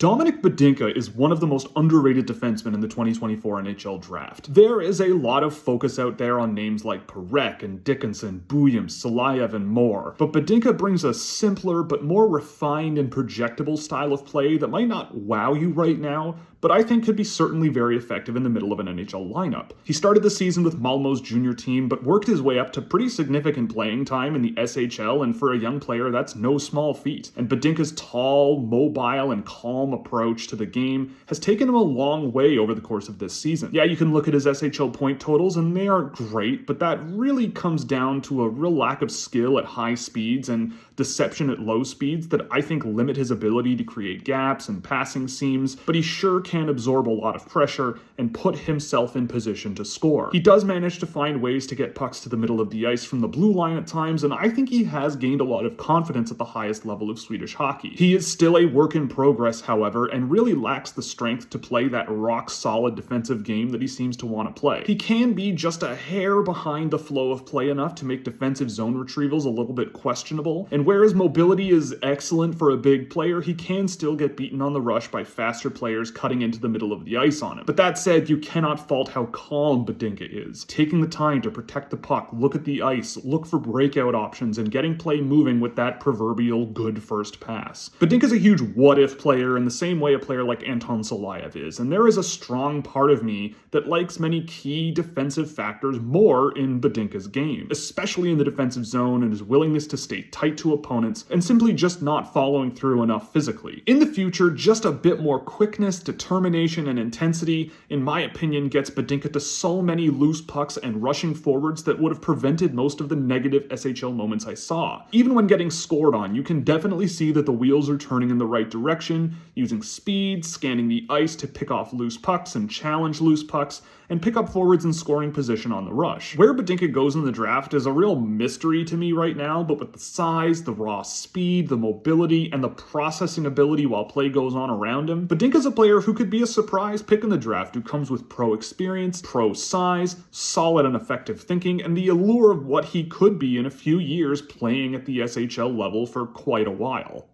Dominik Badinka is one of the most underrated defensemen in the 2024 NHL Draft. There is a lot of focus out there on names like Parekh and Dickinson, Buyam, Salayev, and more, but Badinka brings a simpler but more refined and projectable style of play that might not wow you right now, but I think could be certainly very effective in the middle of an NHL lineup. He started the season with Malmo's junior team, but worked his way up to pretty significant playing time in the SHL, and for a young player, that's no small feat. And Badinka's tall, mobile, and calm approach to the game has taken him a long way over the course of this season. Yeah, you can look at his SHL point totals, and they aren't great, but that really comes down to a real lack of skill at high speeds and deception at low speeds that I think limit his ability to create gaps and passing seams, but he sure can absorb a lot of pressure and put himself in position to score. He does manage to find ways to get pucks to the middle of the ice from the blue line at times, and I think he has gained a lot of confidence at the highest level of Swedish hockey. He is still a work in progress, however, and really lacks the strength to play that rock-solid defensive game that he seems to want to play. He can be just a hair behind the flow of play enough to make defensive zone retrievals a little bit questionable, and whereas mobility is excellent for a big player, he can still get beaten on the rush by faster players cutting into the middle of the ice on him. But that said, you cannot fault how calm Badinka is, taking the time to protect the puck, look at the ice, look for breakout options, and getting play moving with that proverbial good first pass. Badinka's a huge what-if player in the same way a player like Anton Salayev is, and there is a strong part of me that likes many key defensive factors more in Badinka's game, especially in the defensive zone and his willingness to stay tight to opponents and simply just not following through enough physically. In the future, just a bit more quickness, determination, and intensity, in my opinion, gets Badinka to so many loose pucks and rushing forwards that would have prevented most of the negative SHL moments I saw. Even when getting scored on, you can definitely see that the wheels are turning in the right direction, using speed, scanning the ice to pick off loose pucks and challenge loose pucks, and pick up forwards in scoring position on the rush. Where Badinka goes in the draft is a real mystery to me right now, but with the size, the raw speed, the mobility, and the processing ability while play goes on around him, Badinka's a player who could be a surprise pick in the draft, who comes with pro experience, pro size, solid and effective thinking, and the allure of what he could be in a few years playing at the SHL level for quite a while.